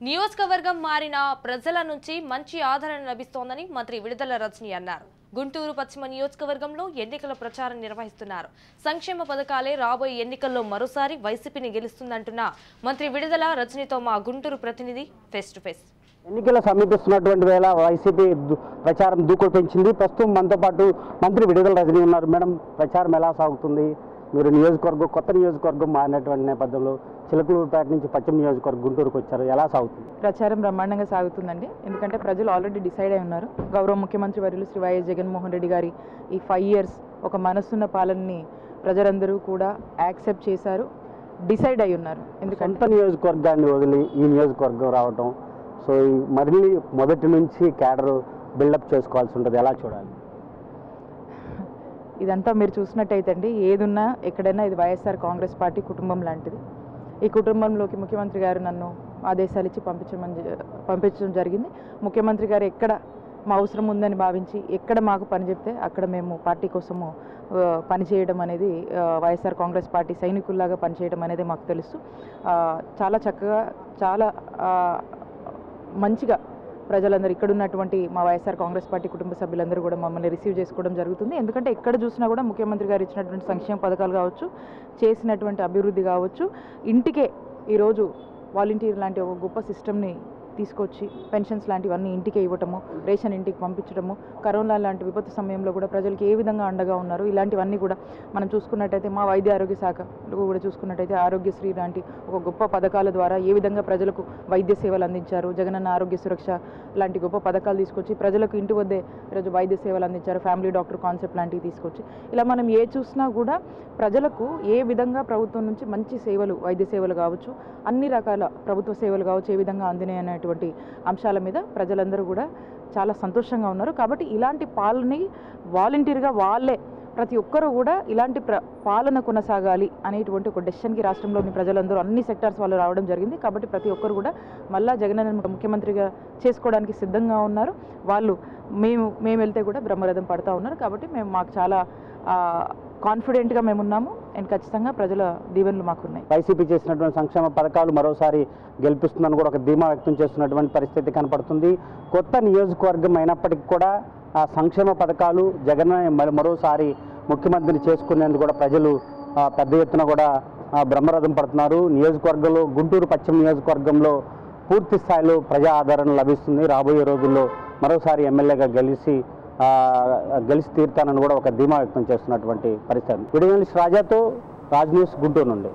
నియోజకవర్గం మారిన ప్రజల నుంచి మంచి ఆదరణ లభిస్తోందని మంత్రి విడుదల రజని అన్నారు. గుంటూరు పశ్చిమ నియోజకవర్గంలో ఎన్నికల ప్రచారం నిర్వహిస్తున్నారు. సంక్షేమ పథకాలే రాబోయే ఎన్నికల్లో మరోసారి వైసీపీని గెలుస్తుందంటున్న మంత్రి విడుదల రజనితో మా గుంటూరు ప్రతినిధి ఫేస్ టు ఫేస్. ఎన్నికల సమీపిస్తున్నటువంటి వేళ వైసీపీ ప్రచారం దూకుడు పెంచింది. ప్రస్తుతం మనతో పాటు మంత్రి విడుదల రజని ఉన్నారు. మేడం, ప్రచారం ఎలా సాగుతుంది? మీరు కొత్త నియోజకవర్గం మారినటువంటి నేపథ్యంలో చిలకలూరుపేట నుంచి పశ్చిమ నియోజకవర్గం గుంటూరుకు వచ్చారు. ఎలా సాగుతుంది ప్రచారం? బ్రహ్మాండంగా సాగుతుందండి. ఎందుకంటే ప్రజలు ఆల్రెడీ డిసైడ్ అయి ఉన్నారు. గౌరవ ముఖ్యమంత్రి వర్యులు శ్రీ వైఎస్ జగన్మోహన్ రెడ్డి గారి ఈ 5 years ఒక మనసున్న పాలనని ప్రజలందరూ కూడా యాక్సెప్ట్ చేశారు, డిసైడ్ అయి ఉన్నారు. ఎందుకంటే నియోజకవర్గాన్ని వదిలి ఈ నియోజకవర్గం రావటం, సో మళ్ళీ మొదటి నుంచి క్యాడర్ బిల్డప్ చేసుకోవాల్సి ఉంటుంది. ఎలా చూడాలి? ఇదంతా మీరు చూసినట్టయితే అండి, ఏదున్నా ఎక్కడైనా ఇది వైఎస్ఆర్ కాంగ్రెస్ పార్టీ కుటుంబం లాంటిది. ఈ కుటుంబంలోకి ముఖ్యమంత్రి గారు నన్ను ఆదేశాలు ఇచ్చి పంపించడం జరిగింది. ముఖ్యమంత్రి గారు ఎక్కడ మా అవసరం ఉందని భావించి ఎక్కడ మాకు పని చెప్తే అక్కడ మేము పార్టీ కోసము పనిచేయడం అనేది, వైఎస్ఆర్ కాంగ్రెస్ పార్టీ సైనికుల్లాగా పనిచేయడం అనేది మాకు తెలుసు. చాలా చక్కగా, చాలా మంచిగా ప్రజలందరూ ఇక్కడ ఉన్నటువంటి మా వైఎస్ఆర్ కాంగ్రెస్ పార్టీ కుటుంబ సభ్యులందరూ కూడా మమ్మల్ని రిసీవ్ చేసుకోవడం జరుగుతుంది. ఎందుకంటే ఎక్కడ చూసినా కూడా ముఖ్యమంత్రి గారు ఇచ్చినటువంటి సంక్షేమ పథకాలు కావచ్చు, చేసినటువంటి అభివృద్ధి కావచ్చు, ఇంటికే ఈరోజు వాలంటీర్ లాంటి ఒక గొప్ప సిస్టమ్ని తీసుకొచ్చి పెన్షన్స్ లాంటివన్నీ ఇంటికే ఇవ్వటము, రేషన్ ఇంటికి పంపించడము, కరోనా లాంటి విపత్తు సమయంలో కూడా ప్రజలకు ఏ విధంగా అండగా ఉన్నారు, ఇలాంటివన్నీ కూడా మనం చూసుకున్నట్టయితే మా వైద్య ఆరోగ్య శాఖలో కూడా చూసుకున్నట్టయితే ఆరోగ్యశ్రీ లాంటి ఒక గొప్ప పథకాల ద్వారా ఏ విధంగా ప్రజలకు వైద్య సేవలు అందించారు, జగనన్న ఆరోగ్య సురక్ష లాంటి గొప్ప పథకాలు తీసుకొచ్చి ప్రజలకు ఇంటి వద్దే ఈరోజు వైద్య సేవలు అందించారు, ఫ్యామిలీ డాక్టర్ కాన్సెప్ట్ లాంటివి తీసుకొచ్చి ఇలా మనం ఏ చూసినా కూడా ప్రజలకు ఏ విధంగా ప్రభుత్వం నుంచి మంచి సేవలు, వైద్య సేవలు కావచ్చు, అన్ని రకాల ప్రభుత్వ సేవలు కావచ్చు ఏ విధంగా అందినాయి అనేటువంటి అంశాల మీద ప్రజలందరూ కూడా చాలా సంతోషంగా ఉన్నారు. కాబట్టి ఇలాంటి పాలనని వాలంటీర్గా వాళ్ళే ప్రతి ఒక్కరూ కూడా ఇలాంటి పాలన కొనసాగాలి అనేటువంటి ఒక డెసిషన్కి రాష్ట్రంలోని ప్రజలందరూ అన్ని సెక్టార్స్ వాళ్ళు రావడం జరిగింది. కాబట్టి ప్రతి ఒక్కరు కూడా మళ్ళా జగనన్న ముఖ్యమంత్రిగా చేసుకోవడానికి సిద్ధంగా ఉన్నారు. వాళ్ళు మేము వెళ్తే కూడా బ్రహ్మరథం పడతా ఉన్నారు. కాబట్టి మాకు చాలా కాన్ఫిడెంట్గా మేమున్నాము. అండ్ ఖచ్చితంగా ప్రజల దీవెనలు మాకున్నాయి. వైసీపీ చేసినటువంటి సంక్షేమ పథకాలు మరోసారి గెలిపిస్తుందని కూడా ఒక ధీమా వ్యక్తం చేస్తున్నటువంటి పరిస్థితి కనపడుతుంది. కొత్త నియోజకవర్గం అయినప్పటికీ కూడా ఆ సంక్షేమ పథకాలు జగన్ మరోసారి ముఖ్యమంత్రిని చేసుకునేందుకు కూడా ప్రజలు పెద్ద ఎత్తున కూడా బ్రహ్మరథం పడుతున్నారు. నియోజకవర్గంలో గుంటూరు పశ్చిమ నియోజకవర్గంలో పూర్తి స్థాయిలో ప్రజా ఆదరణ లభిస్తుంది. రాబోయే రోజుల్లో మరోసారి ఎమ్మెల్యేగా గెలిచి తీరుతానని కూడా ఒక ధీమా వ్యక్తం చేస్తున్నటువంటి పరిస్థితి. వీడియో జర్నలిస్ట్ రాజాతో రాజ్ న్యూస్ గుంటూరు నుండి.